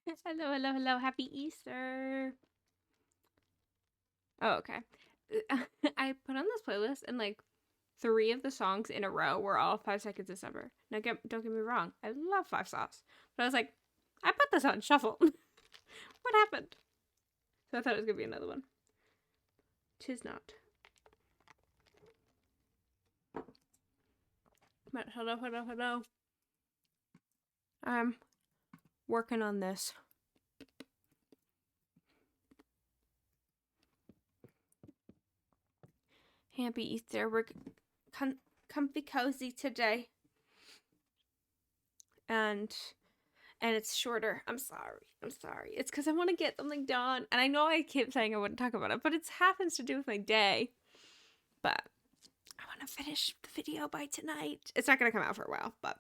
Hello, hello, hello. Happy Easter. Oh, okay. I put on this playlist and like three of the songs in a row were all 5 Seconds of Summer. Now, don't get me wrong. I love Five Sauce. But I was like, I put this on shuffle. What happened? So I thought it was going to be another one. Tis not. But hello, hello, hello. I'm working on this. Happy Easter. We're comfy cozy today. And it's shorter. I'm sorry. It's because I want to get something done. And I know I keep saying I wouldn't talk about it, but it happens to do with my day. But I want to finish the video by tonight. It's not going to come out for a while, but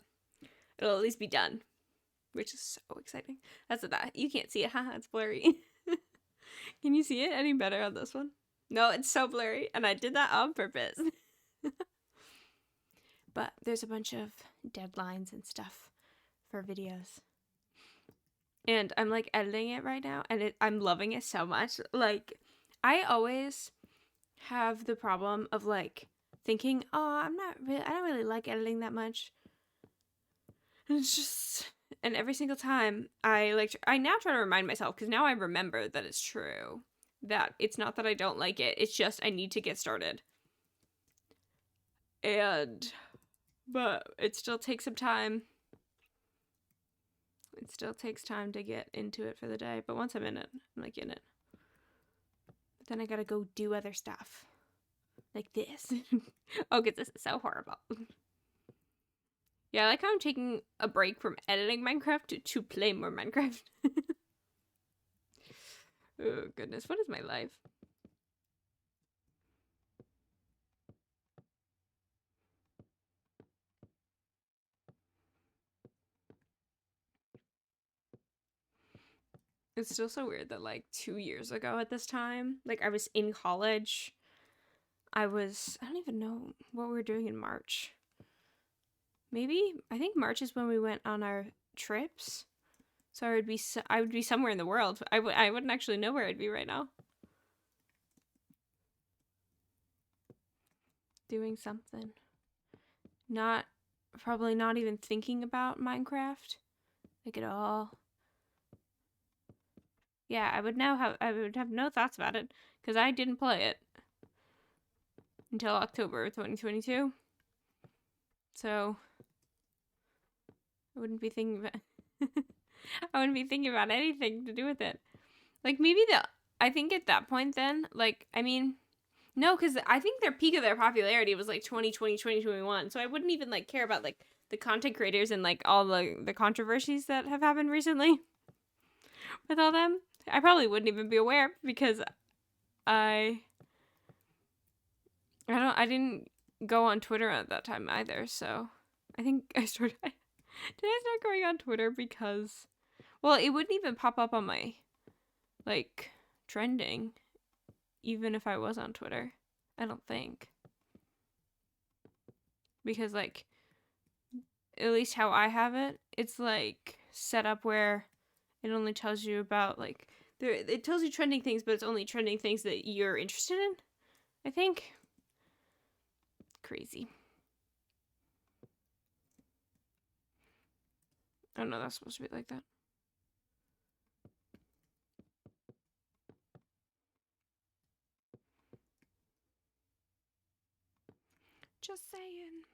it'll at least be done, which is so exciting. That's that. You can't see it, huh? It's blurry. Can you see it any better on this one? No, it's so blurry, and I did that on purpose. But there's a bunch of deadlines and stuff for videos. And I'm like editing it right now, and I'm loving it so much. Like, I always have the problem of like thinking, oh, I don't really like editing that much. And it's just, and every single time I now try to remind myself, because now I remember that it's true, that it's not that I don't like it, it's just I need to get started. But it still takes some time. It still takes time to get into it for the day, but once I'm in it, I'm like in it. But then I gotta go do other stuff. Like this. Oh, because this is so horrible. Yeah, I like how I'm taking a break from editing Minecraft to play more Minecraft. Oh, goodness. What is my life? It's still so weird that, like, 2 years ago at this time, like, I was in college. I don't even know what we were doing in March. Maybe, I think March is when we went on our trips. So I would be somewhere in the world. I wouldn't actually know where I'd be right now. Doing something. Probably not even thinking about Minecraft, like at all. Yeah, I would have no thoughts about it because I didn't play it until October 2022. So I wouldn't be thinking about I wouldn't be thinking about anything to do with it. Like I think at that point then, like, I mean, no, because I think their peak of their popularity was like 2020, 2021. So I wouldn't even like care about like the content creators and like all the controversies that have happened recently with all them. I probably wouldn't even be aware because I didn't go on Twitter at that time either. So I think did I start going on Twitter because, well, it wouldn't even pop up on my like trending even if I was on Twitter. I don't think. Because like at least how I have it, it's like set up where it only tells you about like it tells you trending things, but it's only trending things that you're interested in, I think. Crazy. I don't know, that's supposed to be like that. Just saying.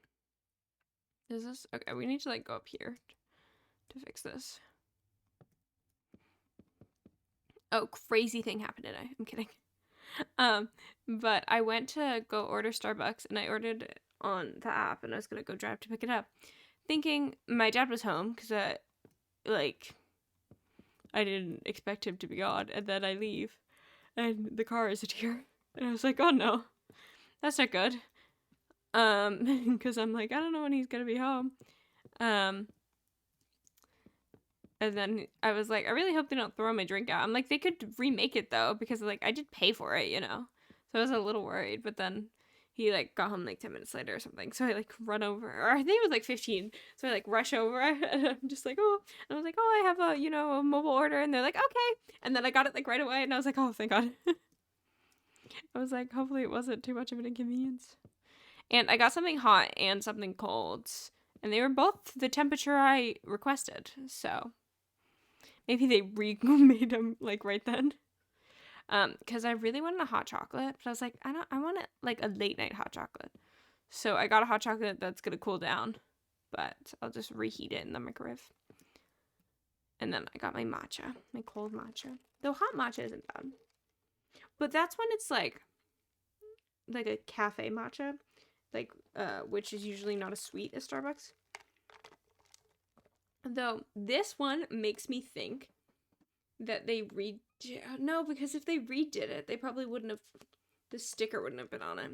Is this okay? We need to like go up here to fix this. Oh, crazy thing happened today. I'm kidding. But I went to go order Starbucks and I ordered it on the app and I was gonna go drive to pick it up, thinking my dad was home because I didn't expect him to be gone, and then I leave and the car isn't here, and I was like, oh no, that's not good. Because I'm like, I don't know when he's gonna be home. And then I was like, I really hope they don't throw my drink out. I'm like, they could remake it though, because like I did pay for it, you know. So I was a little worried, but then he like got home like 10 minutes later or something. So I like run over, or I think it was like 15. So I like rush over and I'm just like, oh, and I was like, oh, I have a, you know, a mobile order. And they're like, okay. And then I got it like right away and I was like, oh, thank God. I was like, hopefully it wasn't too much of an inconvenience. And I got something hot and something cold. And they were both the temperature I requested. So maybe they remade them like right then. Because I really wanted a hot chocolate, but I was like, I want it like a late night hot chocolate. So I got a hot chocolate that's gonna cool down, but I'll just reheat it in the microwave. And then I got my matcha, my cold matcha. Though hot matcha isn't bad. But that's when it's like a cafe matcha, like which is usually not as sweet as Starbucks. Though this one makes me think that they no, because if they redid it, they probably wouldn't have, the sticker wouldn't have been on it.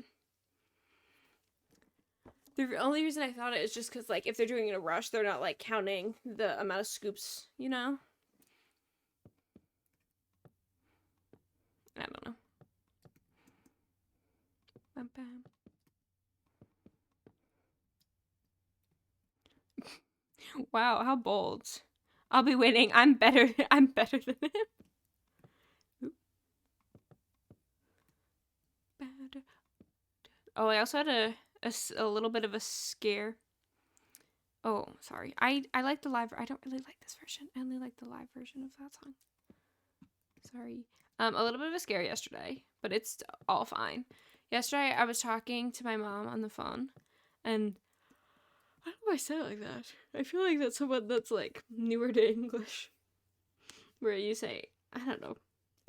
The only reason I thought it is just because, like, if they're doing it in a rush, they're not, like, counting the amount of scoops, you know? I don't know. Bam, bam. Wow, how bold. I'll be waiting. I'm better than him. Oh, I also had a little bit of a scare. Oh, sorry. I like the live. I don't really like this version. I only like the live version of that song. Sorry. A little bit of a scare yesterday, but it's all fine. Yesterday, I was talking to my mom on the phone, and I don't know why I said it like that. I feel like that's someone that's like newer to English, where you say, I don't know.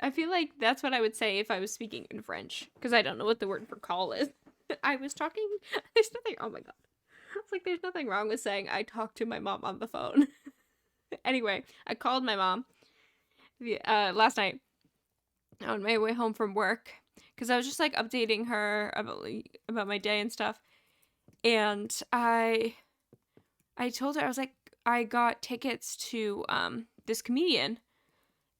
I feel like that's what I would say if I was speaking in French, because I don't know what the word for call is. I was talking. There's nothing. Oh my God. It's like there's nothing wrong with saying I talked to my mom on the phone. Anyway, I called my mom last night on my way home from work because I was just like updating her about my day and stuff. And I told her, I was like, I got tickets to this comedian.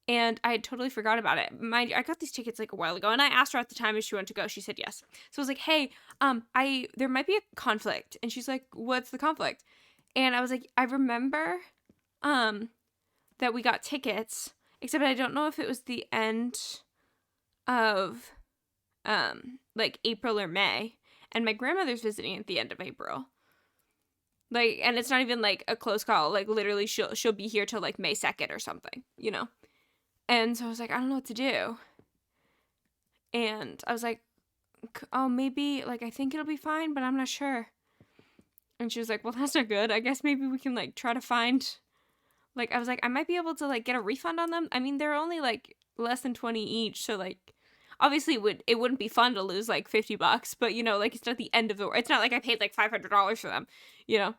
And I had totally forgot about it. I got these tickets like a while ago, and I asked her at the time if she wanted to go. She said yes. So I was like, hey, there might be a conflict. And she's like, what's the conflict? And I was like, I remember that we got tickets, except I don't know if it was the end of like April or May. And my grandmother's visiting at the end of April. Like, and it's not even like a close call. Like, literally, she'll be here till like May 2nd or something, you know? And so I was like, I don't know what to do. And I was like, oh, maybe, like, I think it'll be fine, but I'm not sure. And she was like, well, that's not good. I guess maybe we can, like, try to find, like, I was like, I might be able to, like, get a refund on them. I mean, they're only, like, less than 20 each. So, like, obviously it wouldn't be fun to lose, like, $50. But, you know, like, it's not the end of the world. It's not like I paid, like, $500 for them, you know?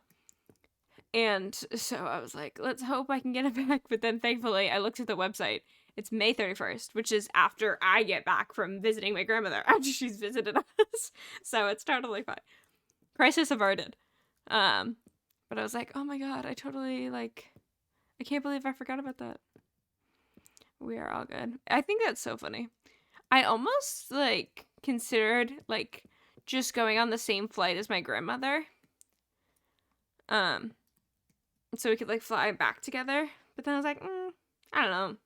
And so I was like, let's hope I can get it back. But then, thankfully, I looked at the website. It's May 31st, which is after I get back from visiting my grandmother, after she's visited us. So it's totally fine. Crisis averted. But I was like, oh my God, I totally, like, I can't believe I forgot about that. We are all good. I think that's so funny. I almost, like, considered, like, just going on the same flight as my grandmother. So we could, like, fly back together. But then I was like, I don't know.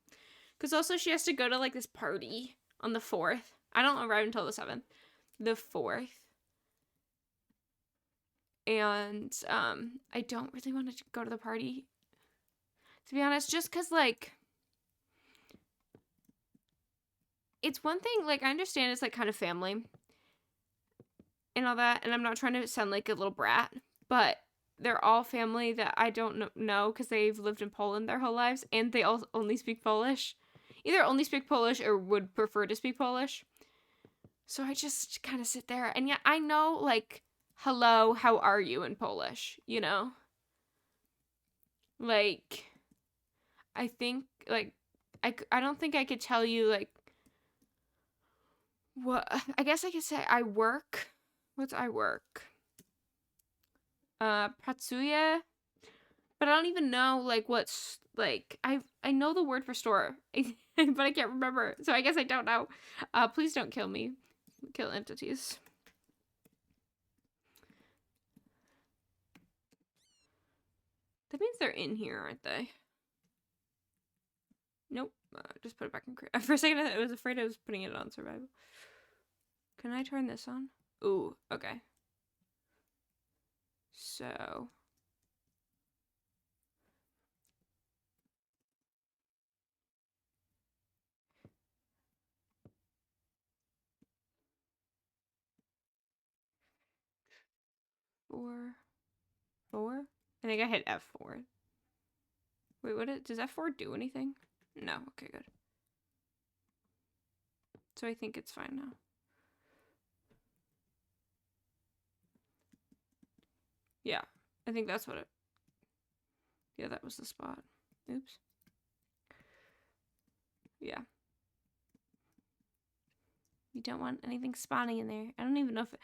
Because also she has to go to, like, this party on the 4th. I don't arrive until the 7th. The 4th. And, I don't really want to go to the party. To be honest, just because, like, it's one thing, like, I understand it's, like, kind of family. And all that. And I'm not trying to sound like a little brat. But they're all family that I don't know because they've lived in Poland their whole lives. And they all only speak Polish. Either only speak Polish or would prefer to speak Polish. So I just kind of sit there. And yeah, I know, like, hello, how are you in Polish, you know? Like, I think, like, I don't think I could tell you, like, what, I guess I could say I work. What's I work? Pracuję. But I don't even know, like, what's, like, I know the word for store, but I can't remember, so I guess I don't know. Please don't kill me. Kill entities. That means they're in here, aren't they? Nope. Just put it back in creative. For a second, I was afraid I was putting it on survival. Can I turn this on? Ooh, okay. So... Four? I think I hit F4. Wait, does F4 do anything? No, okay, good. So I think it's fine now. Yeah, I think that's what it... Yeah, that was the spot. Oops. Yeah. You don't want anything spawning in there. I don't even know if...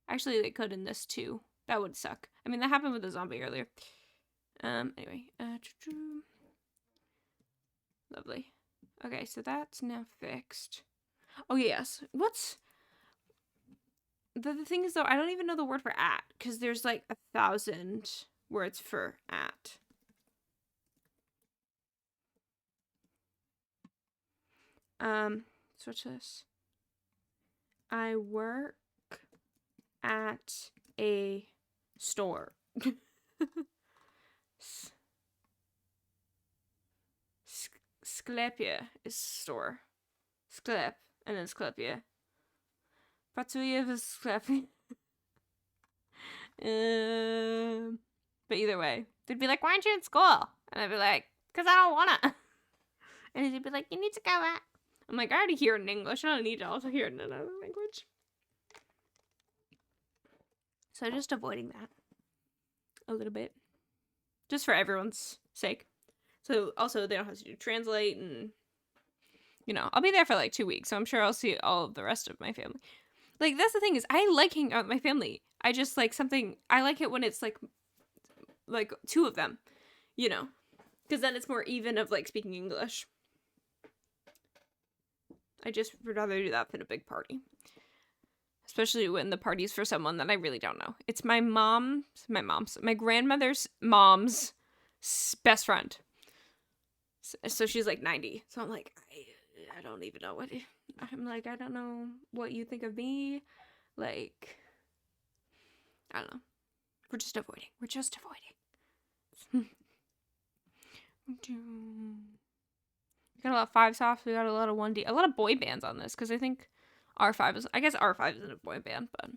Actually, they could in this too. That would suck. I mean, that happened with the zombie earlier. Anyway. Lovely. Okay, so that's now fixed. Oh, yes. What's... The thing is, though, I don't even know the word for at. Because there's, like, 1,000 words for at. Switch this. I work at a store. Sklepie is store. Sklep, and then sklepie. Pracuję w sklepie. But either way, they'd be like, why aren't you in school? And I'd be like, because I don't wanna. And he'd be like, you need to go back. I'm like, I already hear it in English. I don't need to also hear it in another language. So just avoiding that a little bit. Just for everyone's sake. So also they don't have to do translate and, you know, I'll be there for like 2 weeks. So I'm sure I'll see all of the rest of my family. Like, that's the thing is I like hanging out with my family. I just like I like it when it's like 2 of them, you know, because then it's more even of like speaking English. I just would rather do that than a big party. Especially when the party's for someone that I really don't know. It's my grandmother's mom's best friend. So she's like 90. So I'm like, I don't even know what... I'm like, I don't know what you think of me. Like, I don't know. We're just avoiding. We got a lot of 5 softs. We got a lot of 1D. A lot of boy bands on this. Because I think R5 is... I guess R5 isn't a boy band, but...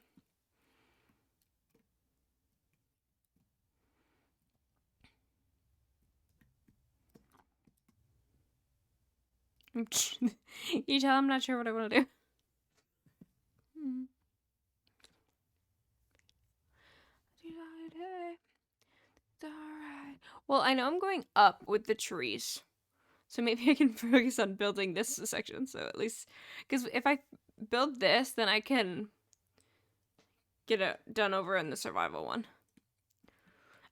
You tell I'm not sure what I want to do. Alright. Well, I know I'm going up with the trees. So maybe I can focus on building this section. So at least... Because if I build this, then I can get it done over in the survival one.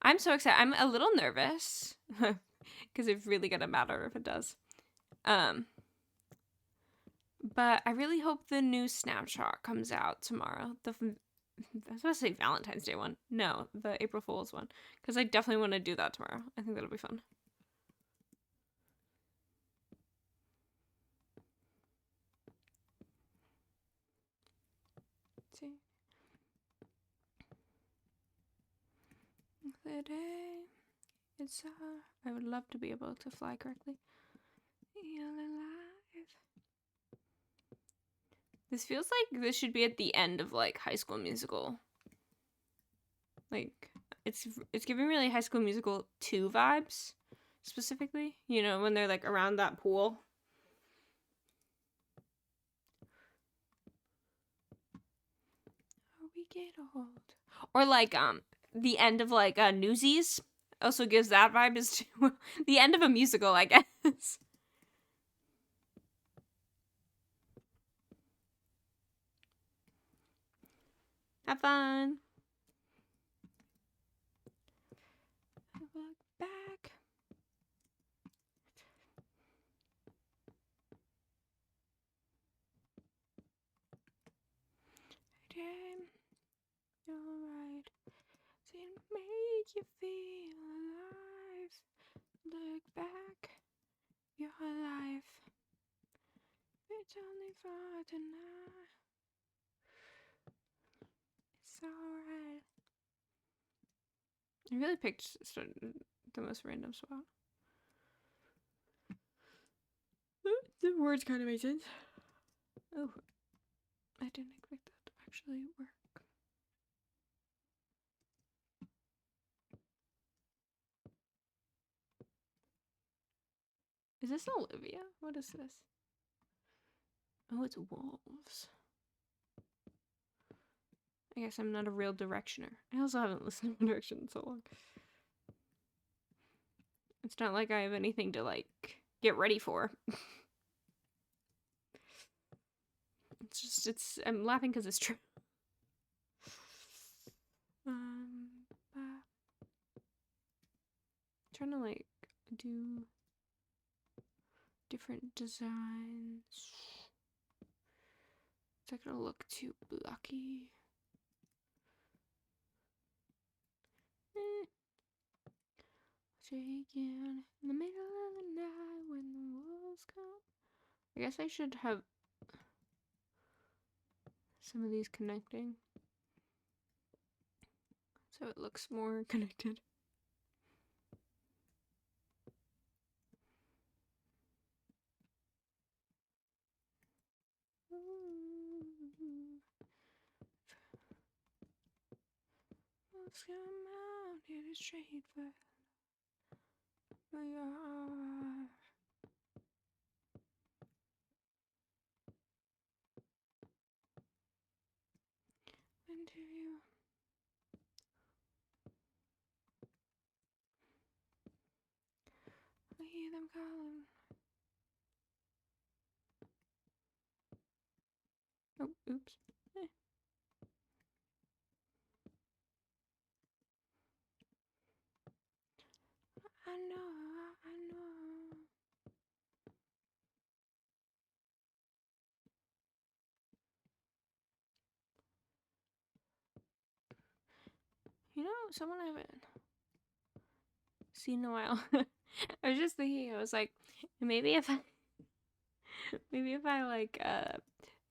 I'm so excited. I'm a little nervous. Because it's really going to matter if it does. But I really hope the new snapshot comes out tomorrow. I was supposed to say Valentine's Day one. No, the April Fool's one. Because I definitely want to do that tomorrow. I think that'll be fun. Let's see. The day it's I would love to be able to fly correctly. Feel alive. This feels like this should be at the end of like High School Musical. Like it's giving really High School Musical 2 vibes specifically. You know, when they're like around that pool. Oh, we get old. Or like the end of like Newsies also gives that vibe as to the end of a musical, I guess. Have fun. Look back. Damn. Alright. To make you feel alive. alive. It's only for tonight. It's alright. I really picked the most random spot. The words kind of made sense. Oh, I didn't expect that to actually work. Is this Olivia? What is this? Oh, it's wolves. I guess I'm not a real directioner. I also haven't listened to direction in so long. It's not like I have anything to, like, get ready for. I'm laughing because it's true. Trying to, like, do different designs. It's not gonna look too blocky. Shaking in the middle of the night when the wolves come. I guess I should have some of these connecting so it looks more connected. Wolves come out, headed straight for your heart. Into you. I hear them calling. Oh, oops. I know. You know, someone I haven't seen in a while. I was just thinking, I was like, maybe if I like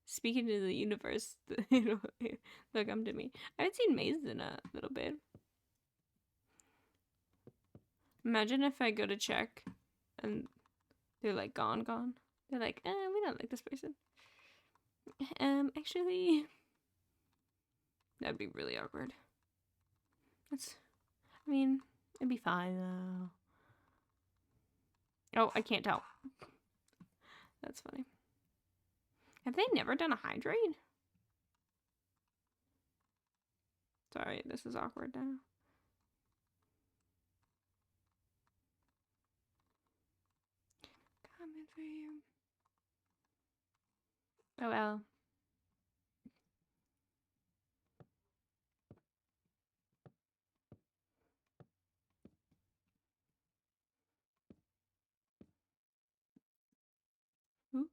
speak into the universe, you know, they'll come to me. I haven't seen Maze in a little bit. Imagine if I go to check and they're like gone. They're like, we don't like this person. Actually, that'd be really awkward. I mean, it'd be fine though. Oh, I can't tell. That's funny. Have they never done a hydrate? Sorry, this is awkward now. Coming for you. Oh well. Ooh.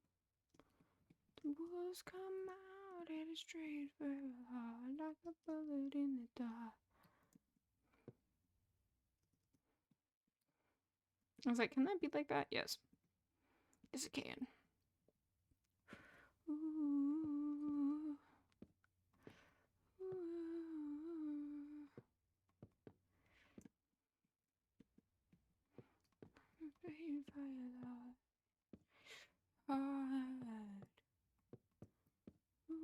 The wolves come out headed straight for your heart like a bullet in the dark. I was like, can that be like that? Yes. Yes, it can. Ooh. Ooh. Straight for your heart. Ooh.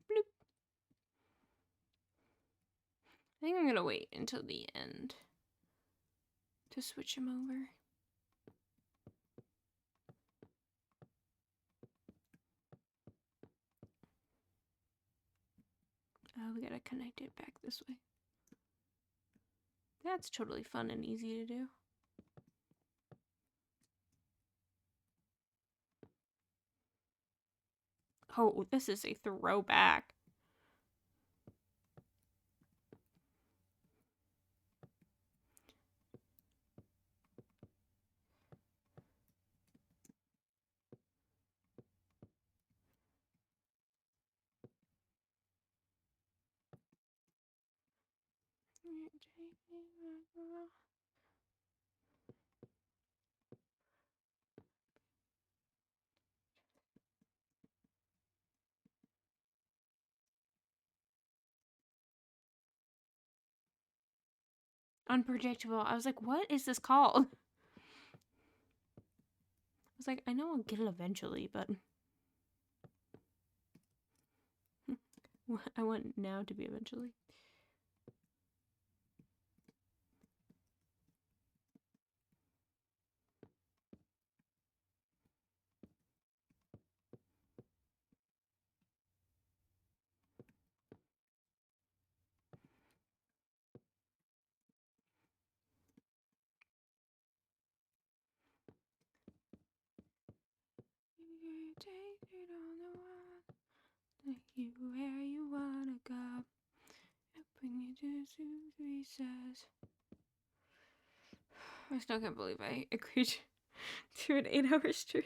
Bloop. I think I'm gonna wait until the end to switch him over. Oh, we gotta connect it back this way. That's totally fun and easy to do. Oh, this is a throwback. Unpredictable. I was like, what is this called? I was like, I know I'll get it eventually, but I want now to be eventually. Take it on the wild, take you where you wanna go. Bring you to two pieces. I still can't believe I agreed to an 8-hour stream.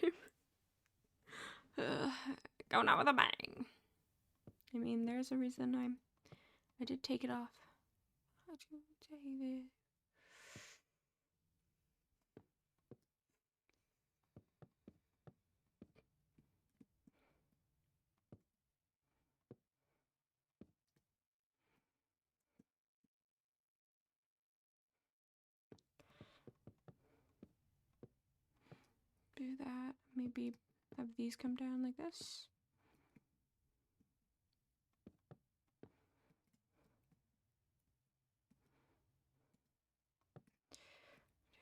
Going out with a bang. I mean, there's a reason I did take it off. How'd you take it? Do that. Maybe have these come down like this.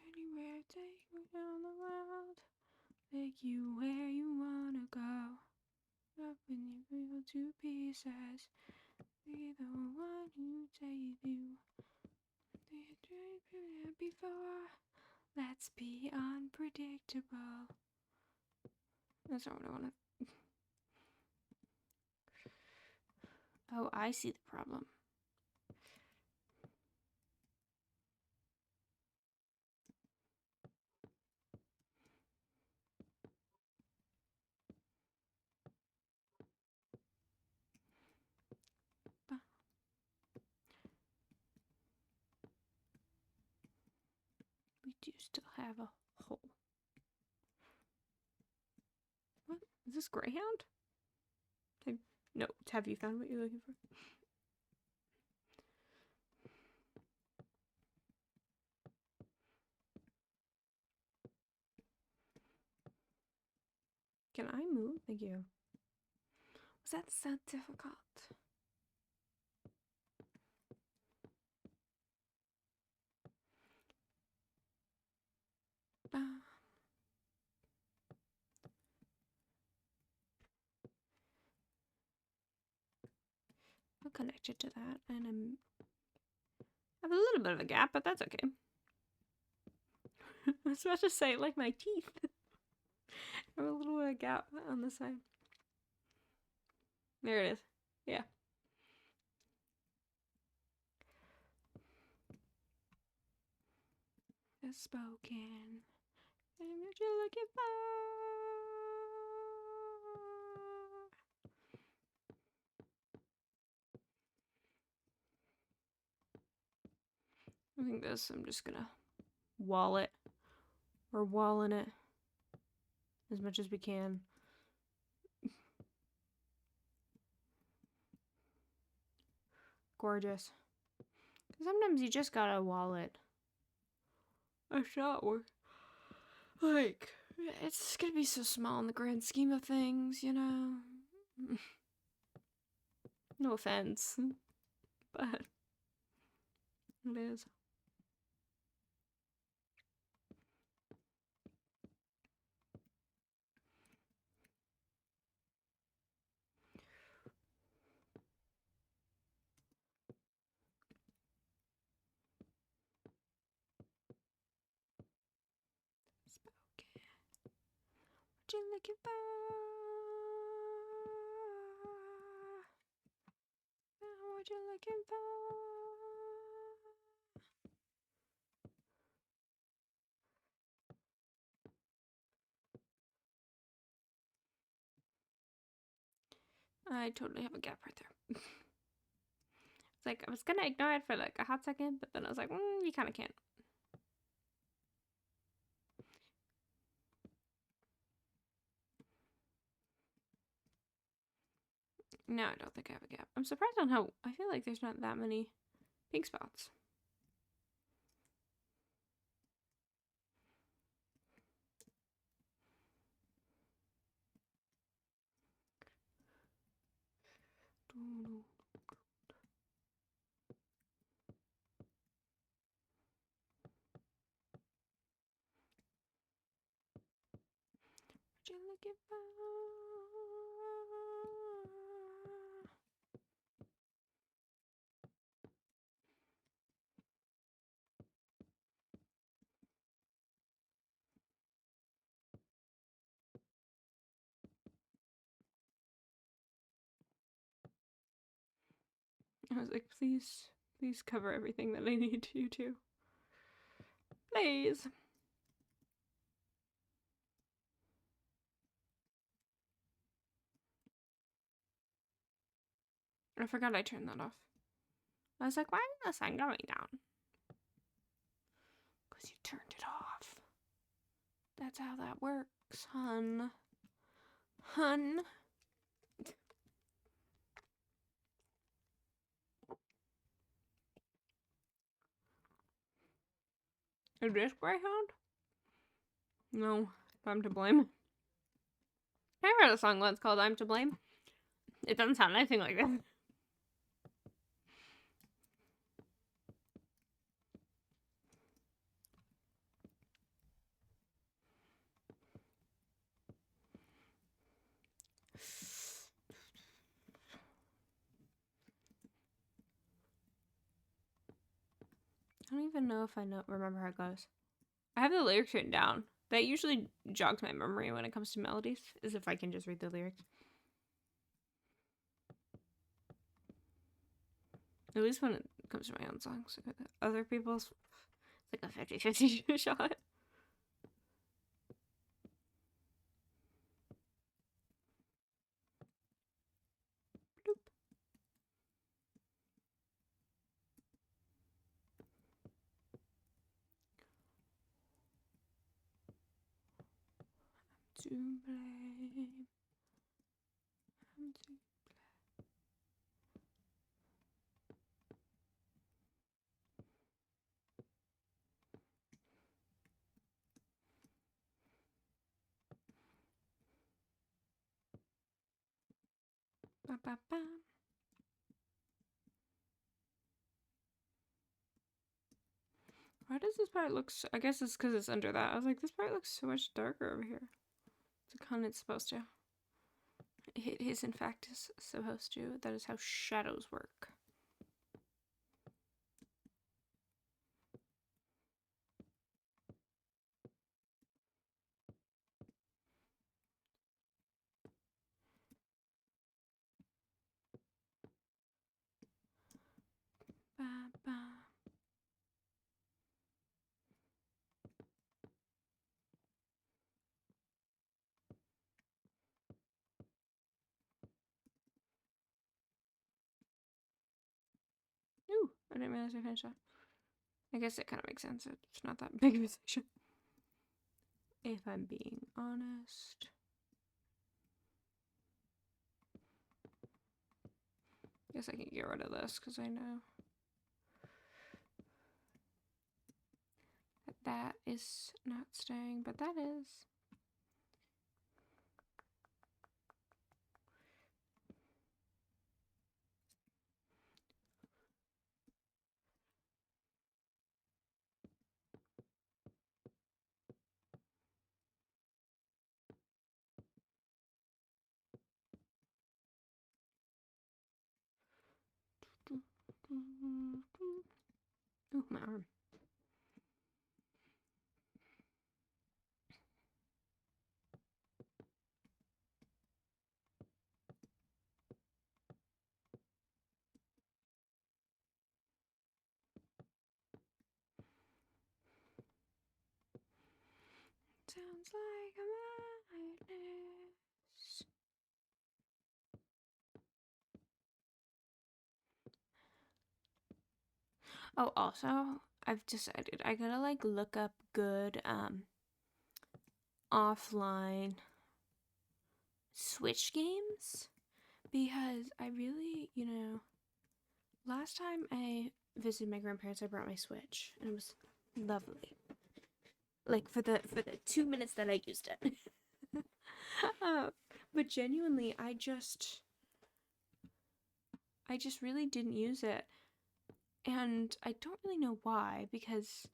Anywhere, take me down the world. Take you where you wanna go. Up in your little two pieces. Be the one who save you. Before. Let's be unpredictable. That's not what I want to. Oh, I see the problem. We do still have a hole. What? Is this Greyhound? No, have you found what you're looking for? Can I move? Thank you. Was that so difficult? I'll connect it to that, and I have a little bit of a gap, but that's okay. I was about to say, like my teeth. I have a little bit of gap on the side. There it is. Yeah. As spoken. And what you're looking for. I think this, I'm just gonna wall it. We're walling it as much as we can. Gorgeous. Sometimes you just gotta wall it. A shot work. Like, it's gonna be so small in the grand scheme of things, you know? No offense, but it is. Spoken. What you looking for? What you looking for? I totally have a gap right there. It's like I was gonna ignore it for like a hot second, but then I was like, you kind of can't. No, I don't think I have a gap. I'm surprised on how I feel like there's not that many pink spots. What you looking for? I was like, please cover everything that I need you to. Please. I forgot I turned that off. I was like, why is the sun going down? Because you turned it off. That's how that works, hun. Hun. Is this Greyhound? No, I'm to blame. I heard a song once called I'm to Blame. It doesn't sound anything like that. I don't even know if I remember how it goes. I have the lyrics written down. That usually jogs my memory when it comes to melodies, is if I can just read the lyrics. At least when it comes to my own songs. Other people's, it's like a 50-50 shot. Bloop. To blame. I'm to ba, ba, ba. Why does this part look so, I guess it's because it's under that. I was like, this part looks so much darker over here. It's a con it's supposed to. It is, in fact, supposed to. That is how shadows work. Ba, ba. Ooh, I didn't realize I finished that. I guess it kind of makes sense. It's not that big of a section. If I'm being honest. Guess I can get rid of this because I know that is not staying, but that is. Ooh, my arm. Sounds like a madness. Oh, also, I've decided I gotta like look up good offline Switch games because I really, last time I visited my grandparents, I brought my Switch and it was lovely. Like for the 2 minutes that I used it. uh, but genuinely, I just really didn't use it, and I don't really know why because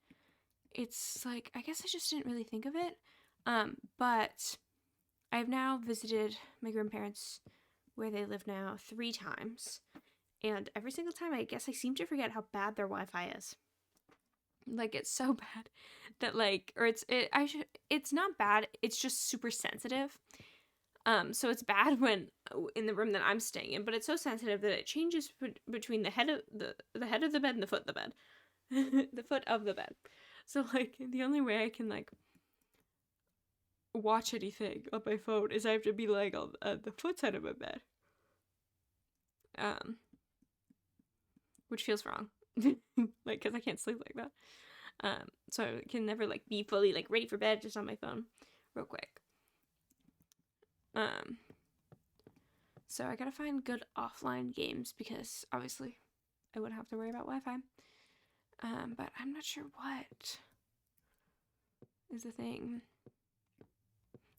it's like I guess I just didn't really think of it. But I've now visited my grandparents where they live now 3 times, and every single time I guess I seem to forget how bad their Wi-Fi is. Like it's so bad that like, or it's not bad. It's just super sensitive. So it's bad when in the room that I'm staying in, but it's so sensitive that it changes between the head of the head of the bed and the foot of the bed, the foot of the bed. So like the only way I can like watch anything on my phone is I have to be like on the foot side of my bed, which feels wrong, like because I can't sleep like that. So I can never like be fully like ready for bed just on my phone, real quick. So I gotta find good offline games because obviously I wouldn't have to worry about Wi-Fi. But I'm not sure what is the thing.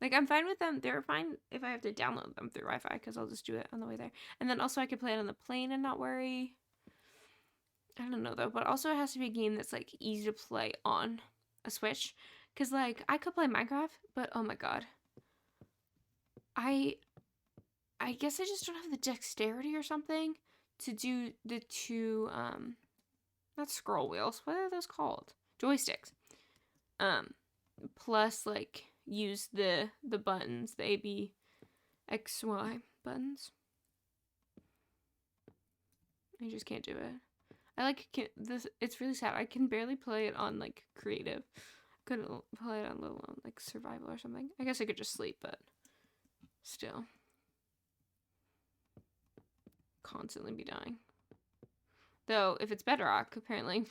Like I'm fine with them. They're fine if I have to download them through Wi-Fi because I'll just do it on the way there. And then also I could play it on the plane and not worry. I don't know though, but also it has to be a game that's like easy to play on a Switch. Cause like I could play Minecraft, but oh my god, I guess I just don't have the dexterity or something to do the two not scroll wheels. What are those called? Joysticks. Plus like use the buttons, the A, B, X, Y buttons. I just can't do it. I like this. It's really sad. I can barely play it on like creative. Couldn't play it on little like survival or something. I guess I could just sleep, but still, constantly be dying. Though if it's Bedrock, apparently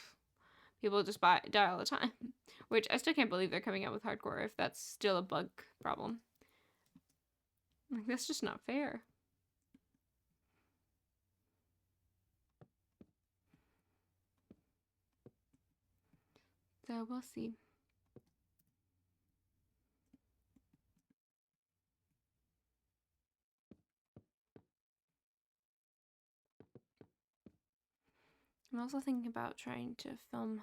people just die all the time. Which I still can't believe they're coming out with hardcore if that's still a bug problem. Like that's just not fair. So we'll see. I'm also thinking about trying to film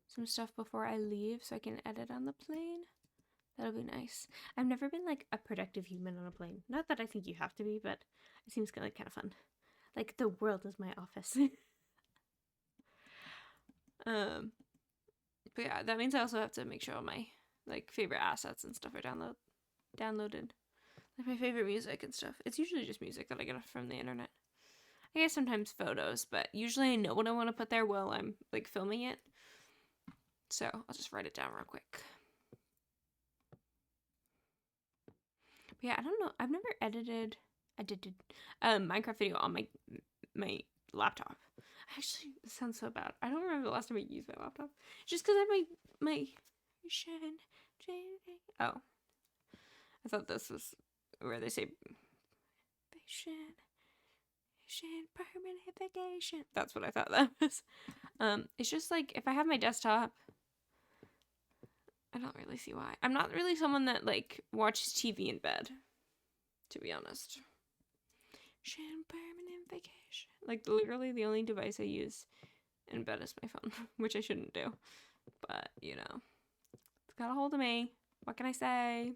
some stuff before I leave so I can edit on the plane. That'll be nice. I've never been like a productive human on a plane. Not that I think you have to be, but it seems kind of fun. Like the world is my office. But yeah, that means I also have to make sure all my like favorite assets and stuff are downloaded. Like my favorite music and stuff. It's usually just music that I get from the internet. I guess sometimes photos, but usually I know what I want to put there while I'm like filming it. So I'll just write it down real quick. But yeah, I don't know. I've never edited a Minecraft video on my laptop. Actually, this sounds so bad. I don't remember the last time I used my laptop. Just because I have my oh, I thought this was where they say permanent vacation. That's what I thought that was. It's just like if I have my desktop, I don't really see why. I'm not really someone that like watches TV in bed, to be honest. Permanent vacation. Like literally the only device I use in bed is my phone, which I shouldn't do. But you know, it's got a hold of me. What can I say?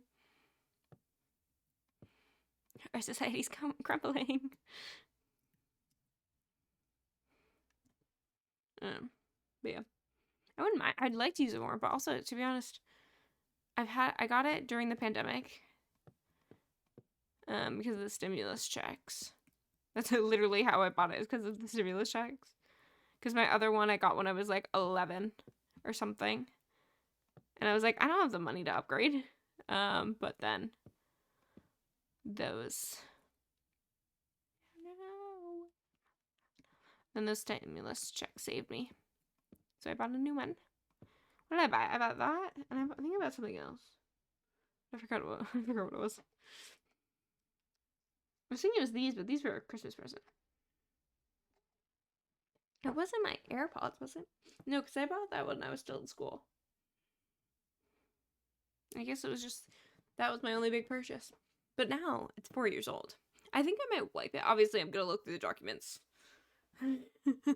Our society's crumbling. But yeah, I wouldn't mind. I'd like to use it more, but also to be honest, I got it during the pandemic, because of the stimulus checks. That's literally how I bought it, is because of the stimulus checks. Because my other one I got when I was like 11 or something, and I was like, I don't have the money to upgrade. But then those stimulus checks saved me. So I bought a new one. What did I buy? I bought that, and I think I bought something else. I forgot what it was. I was thinking it was these, but these were a Christmas present. It wasn't my AirPods, was it? No, because I bought that when I was still in school. I guess it was just, that was my only big purchase. But now, it's 4 years old. I think I might wipe it. Obviously, I'm going to look through the documents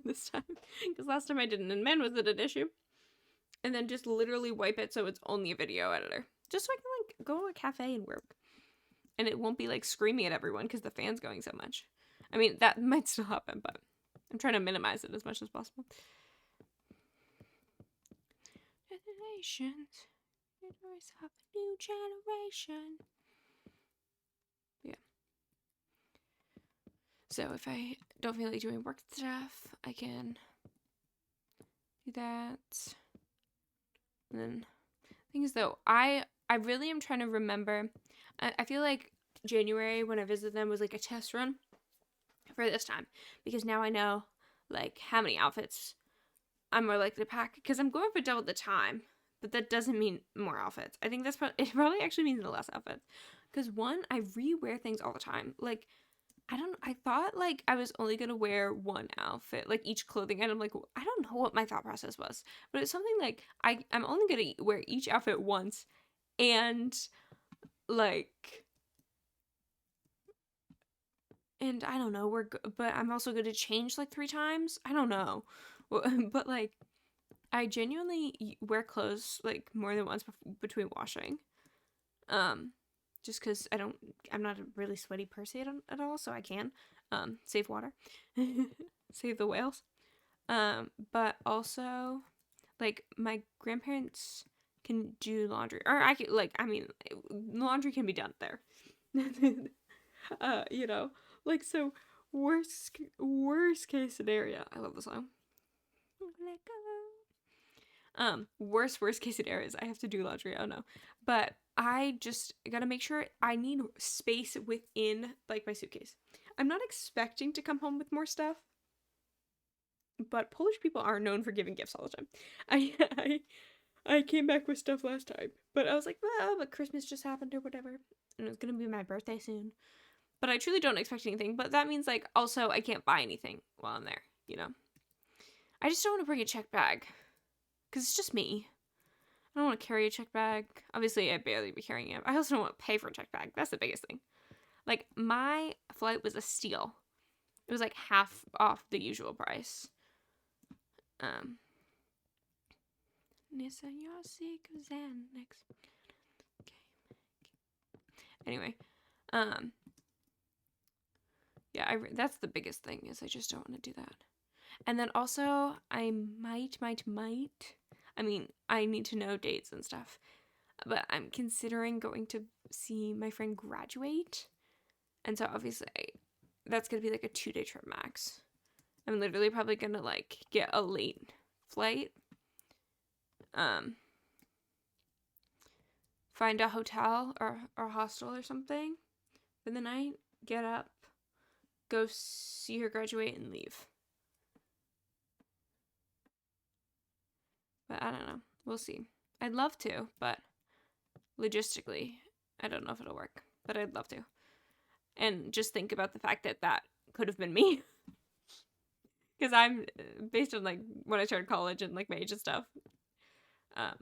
this time. Because last time I didn't, and man, was it an issue. And then just literally wipe it so it's only a video editor. Just so I can, like, go to a cafe and work. And it won't be, like, screaming at everyone because the fan's going so much. I mean, that might still happen, but I'm trying to minimize it as much as possible. Generations. Generations of a new generation. Yeah. So if I don't feel like doing work stuff, I can do that. And then, thing is though, I really am trying to remember. I feel like January when I visited them was like a test run for this time, because now I know like how many outfits I'm more likely to pack, because I'm going for double the time, but that doesn't mean more outfits. I think it probably actually means less outfits, because one, I re-wear things all the time. Like, I thought like I was only gonna wear one outfit, like each clothing item. Like, I don't know what my thought process was, but it's something like I'm only gonna wear each outfit once, and like, and I don't know, but I'm also gonna change like 3 times. I don't know, but like, I genuinely wear clothes like more than once between washing. Just because I'm not a really sweaty person at all, so I can save water, save the whales. But also, like, my grandparents can do laundry, or I can, like, I mean, laundry can be done there. You know, like, so worst case scenario. I love the song. Let go. Worst case scenarios, I have to do laundry. Oh no. But I just gotta make sure I need space within like my suitcase. I'm not expecting to come home with more stuff, but Polish people are known for giving gifts all the time. I came back with stuff last time, but I was like, well, but Christmas just happened or whatever, and it's gonna be my birthday soon. But I truly don't expect anything. But that means like also I can't buy anything while I'm there, you know. I just don't want to bring a checked bag. Because it's just me. I don't want to carry a check bag. Obviously, I'd barely be carrying it. I also don't want to pay for a check bag. That's the biggest thing. Like, my flight was a steal. It was like half off the usual price. Anyway, yeah, that's the biggest thing, is I just don't want to do that. And then also, I might, I mean, I need to know dates and stuff, but I'm considering going to see my friend graduate. And so obviously, that's going to be like a 2-day trip max. I'm literally probably going to like get a late flight. Find a hotel or a hostel or something for the night, get up, go see her graduate, and leave. But I don't know. We'll see. I'd love to, but logistically, I don't know if it'll work. But I'd love to. And just think about the fact that that could have been me. Because I'm, based on like when I started college and like my age and stuff, I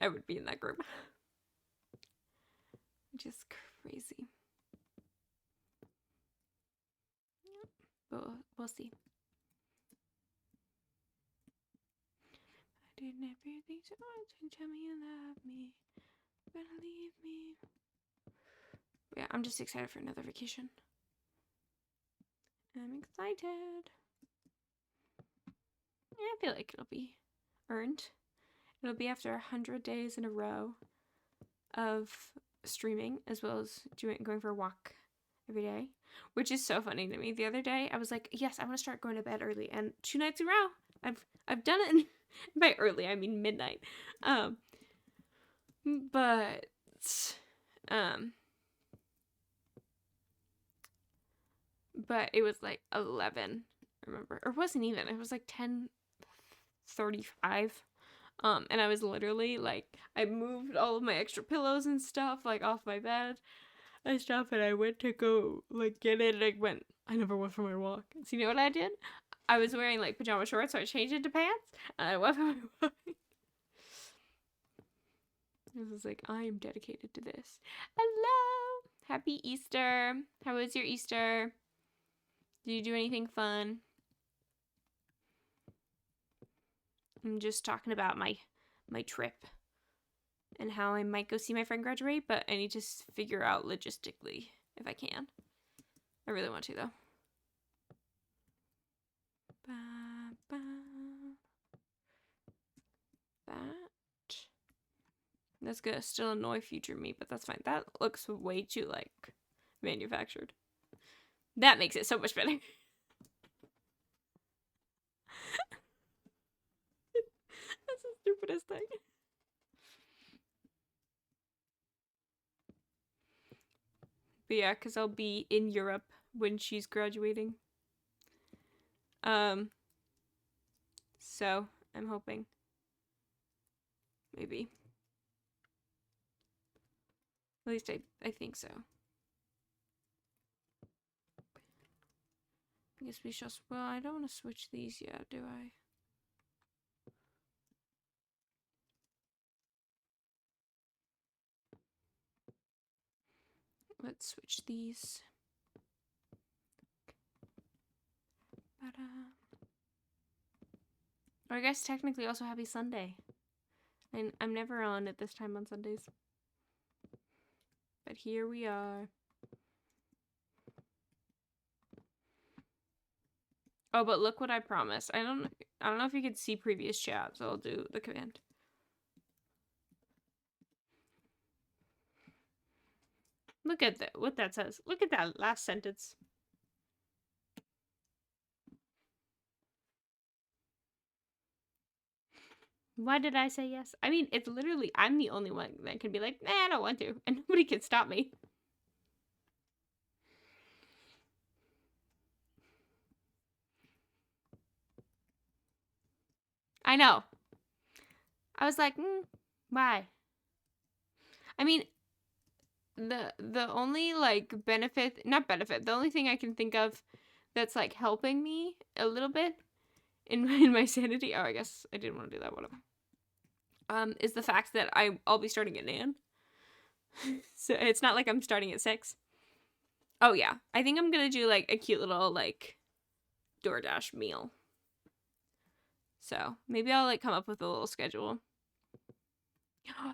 would be in that group. Just crazy. But we'll see. I did everything so much, tell me you love me. You're gonna leave me. Yeah, I'm just excited for another vacation. I'm excited. Yeah, I feel like it'll be earned. It'll be after 100 days in a row of streaming, as well as going for a walk every day, which is so funny to me. The other day, I was like, yes, I want to start going to bed early, and 2 nights in a row, I've done it. By early, I mean midnight. But it was like 11, remember, or it wasn't even. It was like 10:30 35. And I was literally like, I moved all of my extra pillows and stuff like off my bed and stuff, and I went to go like get it, and I never went for my walk. So you know what I did? I was wearing like pajama shorts, so I changed into pants and I went for my walk. I was like, I am dedicated to this. Hello! Happy Easter. How was your Easter? Did you do anything fun? I'm just talking about my trip and how I might go see my friend graduate, but I need to figure out logistically if I can. I really want to, though. That's gonna still annoy future me, but that's fine. That looks way too, like, manufactured. That makes it so much better. That's the stupidest thing. But yeah, because I'll be in Europe when she's graduating. So I'm hoping. Maybe. At least I think so. I guess we shall. Well, I don't want to switch these yet, do I? Let's switch these. Or I guess technically also happy Sunday. I'm never on at this time on Sundays. But here we are. Oh, but look what I promised. I don't know if you could see previous chat, so I'll do the command. Look at that, what that says. Look at that last sentence. Why did I say yes? I mean, it's literally, I'm the only one that can be like, nah, I don't want to. And nobody can stop me. I know. I was like, why? I mean, the only, like, the only thing I can think of that's, like, helping me a little bit in my sanity, oh, I guess I didn't want to do that, whatever, is the fact that I'll be starting at Nan. So it's not like I'm starting at 6. Oh, yeah. I think I'm gonna do, like, a cute little, like, DoorDash meal. So maybe I'll, like, come up with a little schedule.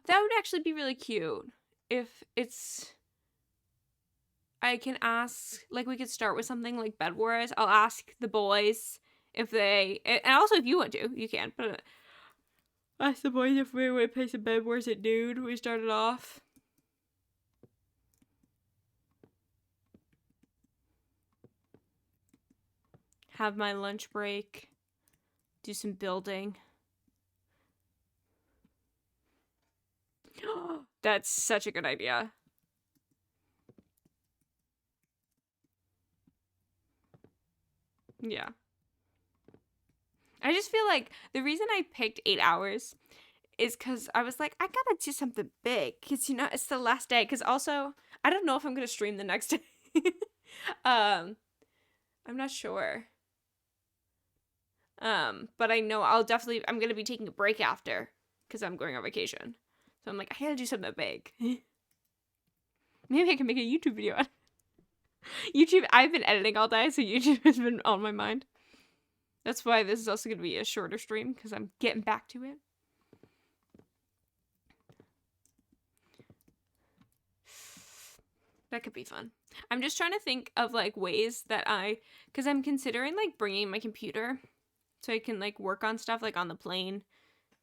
That would actually be really cute. If it's... I can ask... Like, we could start with something like Bed Wars. I'll ask the boys if they... And also, if you want to, you can. But ask the boys if we would play some Bed Wars at noon. We started off. Have my lunch break. Do some building. That's such a good idea. Yeah. I just feel like the reason I picked 8 hours is because I was like, I gotta do something big. Because, you know, it's the last day. Because also, I don't know if I'm going to stream the next day. I'm not sure. But I know I'm going to be taking a break after. Because I'm going on vacation. So I'm like, I gotta do something big. Maybe I can make a YouTube video. YouTube, I've been editing all day, so YouTube has been on my mind. That's why this is also going to be a shorter stream, because I'm getting back to it. That could be fun. I'm just trying to think of, like, ways that because I'm considering, like, bringing my computer so I can, like, work on stuff, like, on the plane.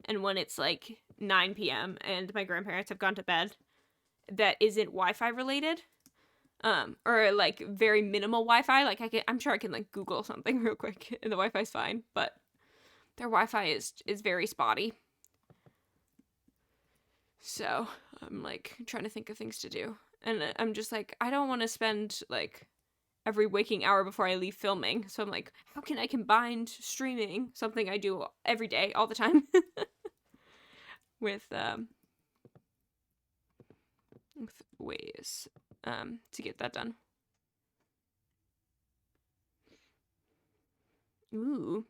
And when it's, like, 9 p.m. and my grandparents have gone to bed, that isn't Wi-Fi related. Or, like, very minimal Wi-Fi. Like, I'm sure I can, like, Google something real quick, and the Wi-Fi's fine, but their Wi-Fi is very spotty. So, I'm, like, trying to think of things to do. And I'm just like, I don't want to spend, like, every waking hour before I leave filming. So I'm like, how can I combine streaming, something I do every day, all the time, with ways to get that done. Ooh.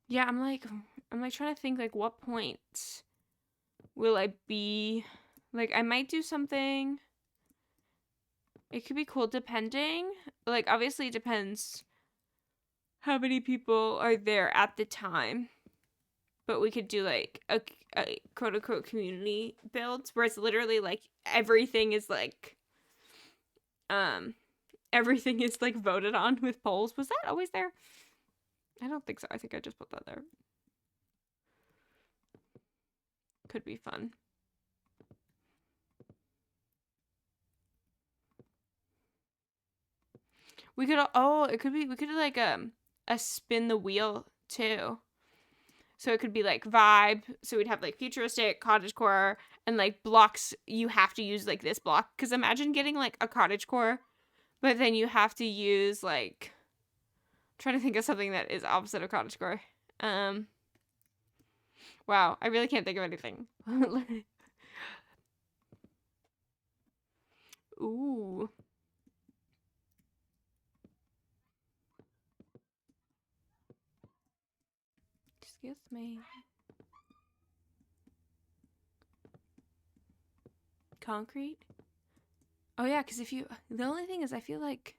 Yeah, I'm like trying to think, like, what point will I be, like, I might do something. It could be cool depending, like, obviously it depends how many people are there at the time, but we could do like a quote unquote community build where it's literally like everything is like voted on with polls. Was that always there? I don't think so. I think I just put that there. Could be fun. We could we could do like a spin the wheel too. So it could be like vibe. So we'd have like futuristic, cottagecore, and like blocks. You have to use like this block, because imagine getting like a cottagecore, but then you have to use like, I'm trying to think of something that is opposite of cottagecore. Wow, I really can't think of anything. Ooh. Excuse me. Concrete? Oh yeah, because the only thing is I feel like,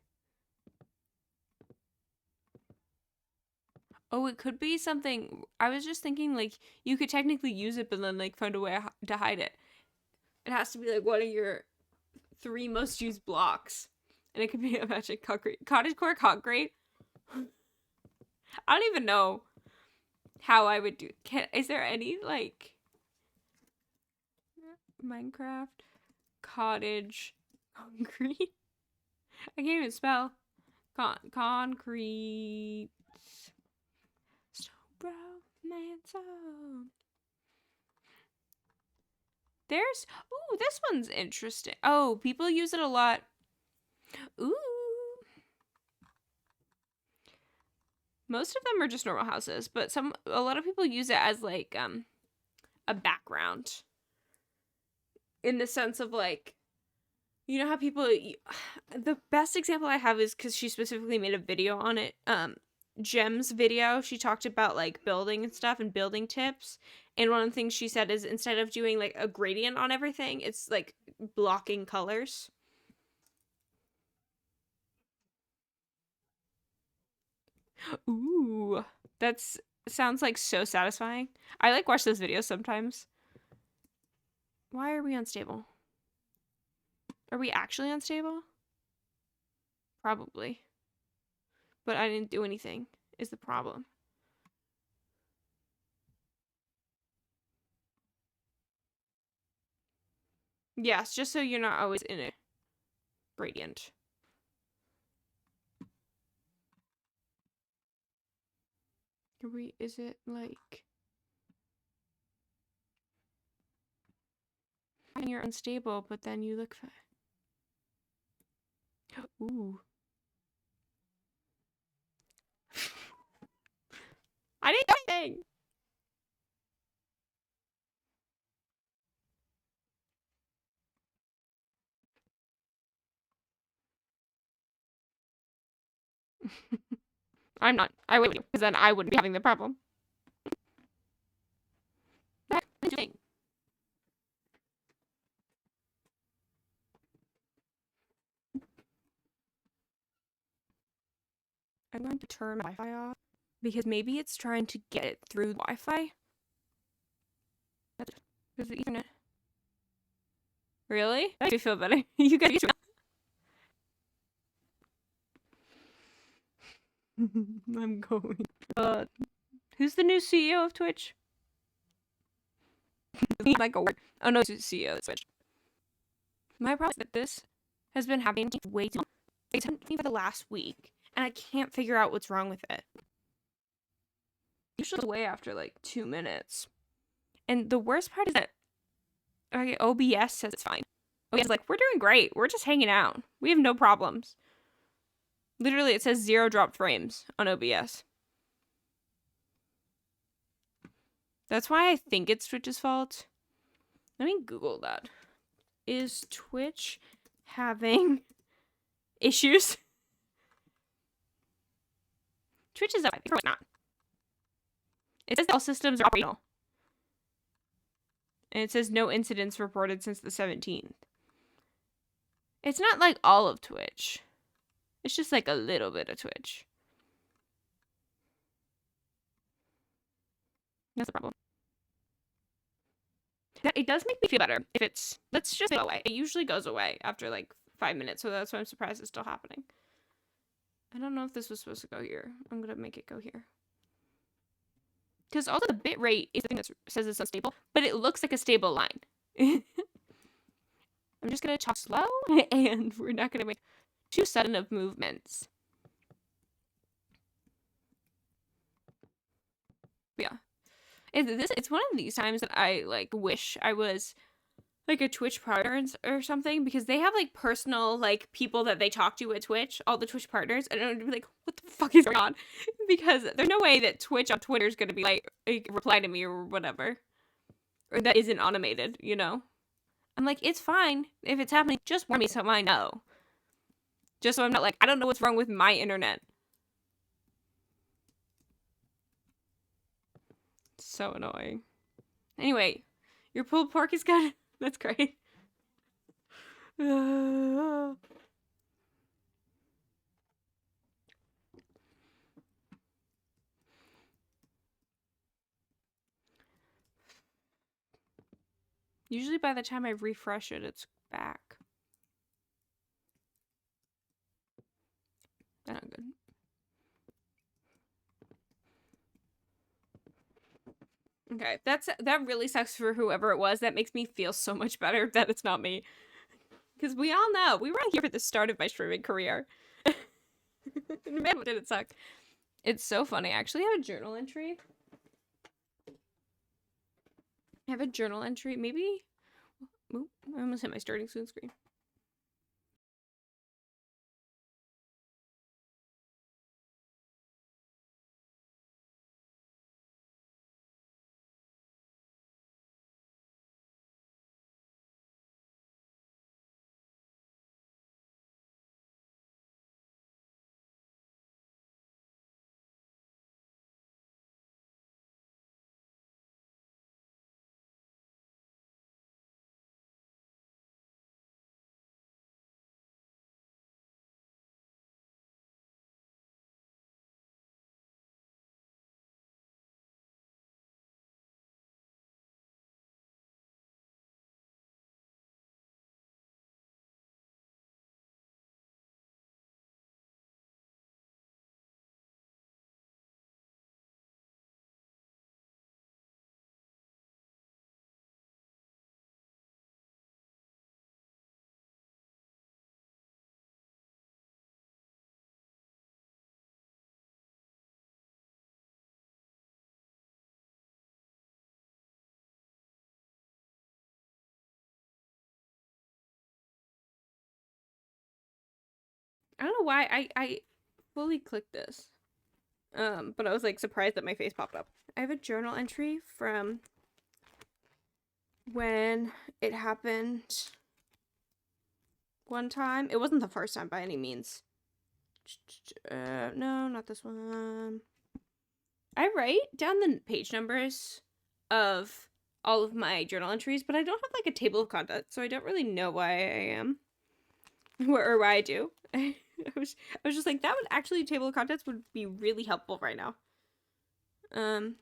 oh, it could be something, I was just thinking like you could technically use it but then like find a way to hide it. It has to be like one of your 3 most used blocks. And it could be a magic concrete. Cottagecore concrete? I don't even know how I would do. Is there any like Minecraft cottage concrete? I can't even spell. Concrete. So romance. There's, ooh, this one's interesting. Oh, people use it a lot. Ooh. Most of them are just normal houses, but a lot of people use it as like a background. In the sense of like, you know how people, the best example I have is because she specifically made a video on it. Gem's video, she talked about like building and stuff and building tips. And one of the things she said is instead of doing like a gradient on everything, it's like blocking colors. Ooh, that's sounds like so satisfying. I like watch those videos sometimes. Why are we unstable? Are we actually unstable? Probably. But I didn't do anything, is the problem. Yes, just so you're not always in a gradient. Is it like, when you're unstable, but then you look ooh. I didn't do anything! I'm not. I would, because then I wouldn't be having the problem. What am I doing? I'm going to turn my Wi-Fi off because maybe it's trying to get it through Wi-Fi. Because the Ethernet. Really? That makes me feel better. You guys. I'm going. Who's the new CEO of Twitch? Like a word. Oh no, it's the CEO of Twitch. My problem is that this has been happening way too long. It's happened to me for the last week, and I can't figure out what's wrong with it. Usually away after like 2 minutes. And the worst part is that OBS says it's fine. OBS is like, we're doing great. We're just hanging out. We have no problems. Literally, it says 0 dropped frames on OBS. That's why I think it's Twitch's fault. Let me Google that. Is Twitch having issues? Twitch is not. It says all systems are operational. And it says no incidents reported since the 17th. It's not like all of Twitch. It's just like a little bit of Twitch. That's the problem. It does make me feel better if it's... Let's just go away. It usually goes away after like 5 minutes, so that's why I'm surprised it's still happening. I don't know if this was supposed to go here. I'm going to make it go here. Because also the bit rate is the thing that says it's unstable, but it looks like a stable line. I'm just going to talk slow, and we're not going to make too sudden of movements. Yeah. It's one of these times that I, like, wish I was, like, a Twitch partner or something, because they have, like, personal, like, people that they talk to at Twitch, all the Twitch partners, and I'm be like, what the fuck is going on? Because there's no way that Twitch on Twitter is going to be, like, reply to me or whatever. Or that isn't automated, you know? I'm like, it's fine. If it's happening, just warn me so I know. Just so I'm not like, I don't know what's wrong with my internet. So annoying. Anyway, your pulled pork is good. That's great. Usually by the time I refresh it, it's back. That's not good. Okay, that really sucks for whoever it was. That makes me feel so much better that it's not me. Because we all know, we were all here at the start of my streaming career. Man, did it suck. It's so funny. I actually have a journal entry. I have a journal entry. Maybe... Oop, I almost hit my starting soon screen. I don't know why I fully clicked this. But I was like surprised that my face popped up. I have a journal entry from when it happened one time. It wasn't the first time by any means. No, not this one. I write down the page numbers of all of my journal entries, but I don't have like a table of contents, so I don't really know why I am. Or why I do. I was just like, that would actually, table of contents would be really helpful right now. No.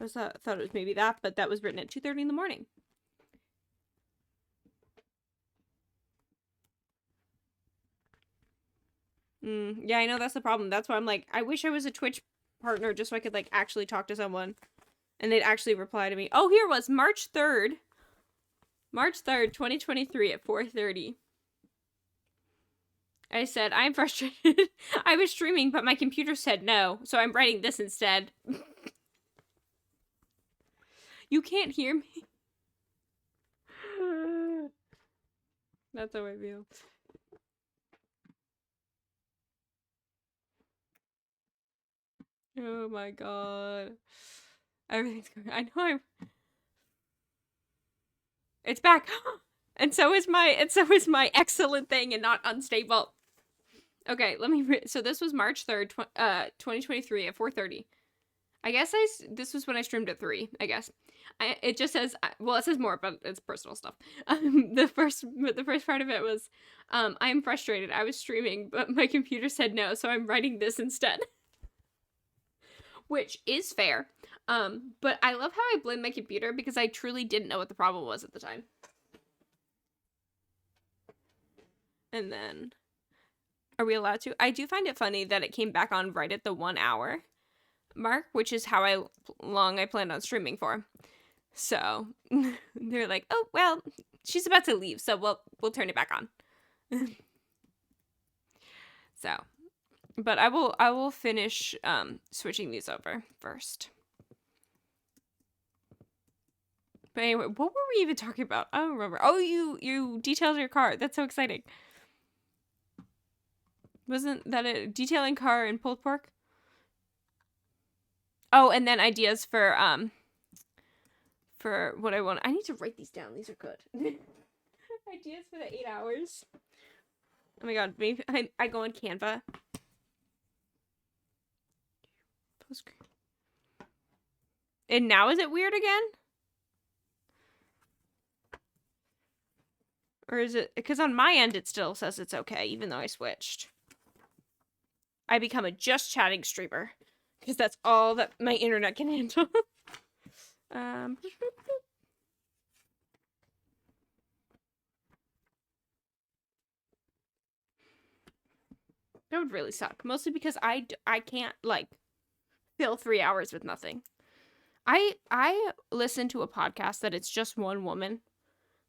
I thought it was maybe that, but that was written at 2:30 in the morning. Yeah, I know that's the problem. That's why I'm like, I wish I was a Twitch partner just so I could like actually talk to someone and they'd actually reply to me. Oh, here it was March 3rd. March 3rd, 2023 at 4:30. I said, I'm frustrated. I was streaming, but my computer said no, so I'm writing this instead. You can't hear me. That's how I feel. Oh my god. Everything's going. I know I'm. It's back. And so is my excellent thing and not unstable. Okay, let me so this was March 3rd, 2023 at 4:30. I guess this was when I streamed at 3, I guess. It just says, well, it says more, but it's personal stuff. The first part of it was, I am frustrated. I was streaming, but my computer said no, so I'm writing this instead. Which is fair. But I love how I blame my computer because I truly didn't know what the problem was at the time. And then, are we allowed to? I do find it funny that it came back on right at the 1 hour mark, which is how long I planned on streaming for. So they're like, oh well, she's about to leave, so we'll turn it back on. So, but I will finish switching these over first. But anyway, what were we even talking about? I don't remember. Oh, you detailed your car. That's so exciting. Wasn't that a detailing car and pulled pork? Oh, and then ideas for what I want. I need to write these down. These are good. Ideas for the 8 hours. Oh my god, maybe I go on Canva. And now is it weird again? Or is it because on my end it still says it's okay, even though I switched. I become a just chatting streamer. Because that's all that my internet can handle. That would really suck. Mostly because I can't, like, fill 3 hours with nothing. I listen to a podcast that it's just one woman.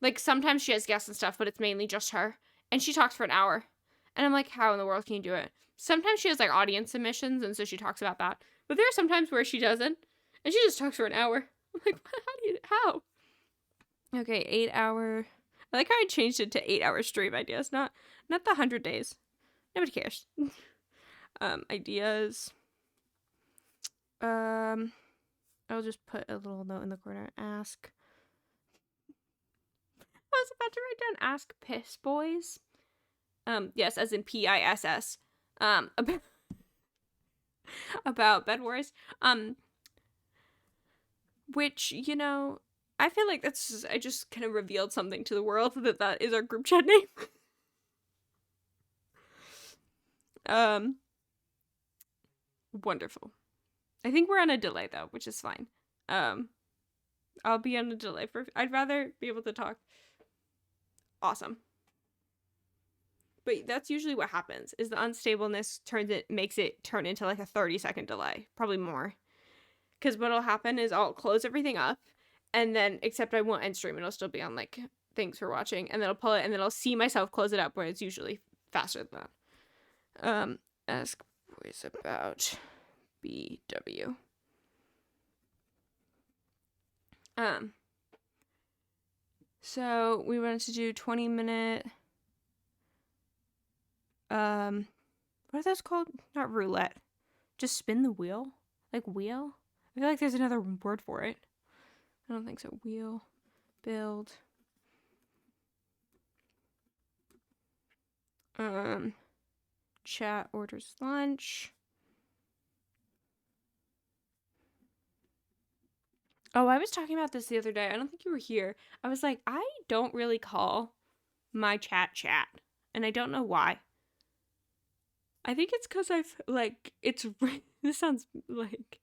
Like, sometimes she has guests and stuff, but it's mainly just her. And she talks for an hour. And I'm like, how in the world can you do it? Sometimes she has, like, audience submissions, and so she talks about that. But there are some times where she doesn't. And she just talks for an hour. I'm like, how? Okay, 8 hour. I like how I changed it to 8 hour stream ideas, not the 100 days. Nobody cares. Ideas. I'll just put a little note in the corner. Ask. I was about to write down ask piss boys. Yes, as in PISS. About Bed Wars. Which, you know, I feel like I just kind of revealed something to the world that is our group chat name. Wonderful. I think we're on a delay though, which is fine. I'll be on a delay I'd rather be able to talk. Awesome. But that's usually what happens, is the unstableness makes it turn into like a 30-second delay, probably more. Because what'll happen is I'll close everything up, and then, except I won't end stream, it'll still be on like thanks for watching, and then I'll pull it, and then I'll see myself close it up, where it's usually faster than that. Ask boys about BW. So we wanted to do 20-minute. What are those called? Not roulette. Just spin the wheel? Like wheel? I feel like there's another word for it. I don't think so. Wheel. Build. Chat orders lunch. Oh, I was talking about this the other day. I don't think you were here. I was like, I don't really call my chat. And I don't know why. I think it's because this sounds like,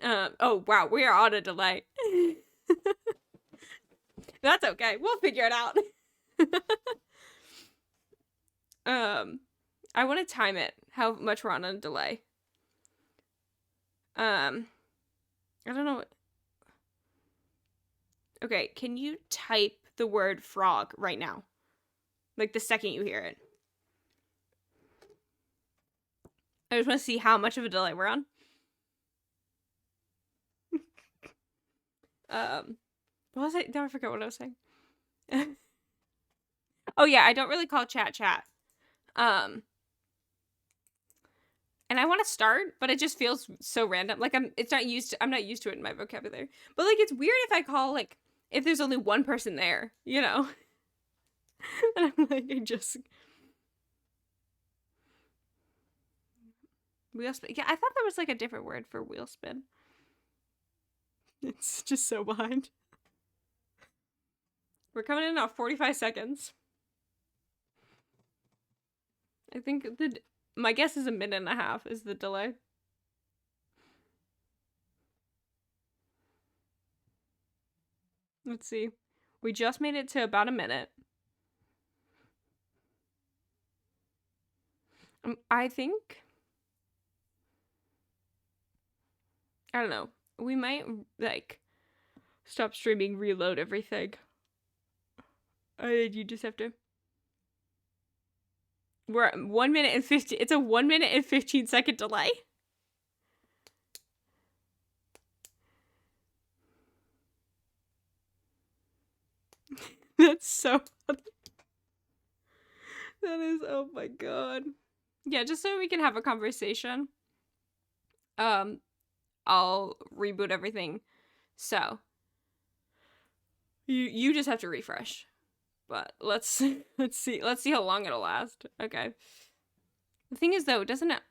oh wow, we are on a delay. That's okay. We'll figure it out. I want to time it, how much we're on a delay. I don't know. Okay, can you type the word frog right now? Like the second you hear it. I just want to see how much of a delay we're on. What was I? Don't forget what I was saying. Oh yeah, I don't really call chat. Um, and I want to start, but it just feels so random. Like I'm not used to it in my vocabulary. But like it's weird if I call like if there's only one person there, you know. And I'm like wheel spin. Yeah, I thought there was like a different word for wheel spin. It's just so behind. We're coming in at 45 seconds. I think my guess is a minute and a half is the delay. Let's see. We just made it to about a minute. I think, I don't know. We might like stop streaming, reload everything. You just have to. We're at 1 minute and 15. It's a 1 minute and 15-second delay. That's so funny. That is, oh my god. Yeah, just so we can have a conversation. I'll reboot everything. So you just have to refresh. But let's see how long it'll last. Okay. The thing is though, doesn't it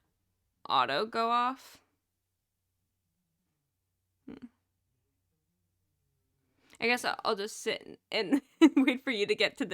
auto go off? I guess I'll just sit and wait for you to get to this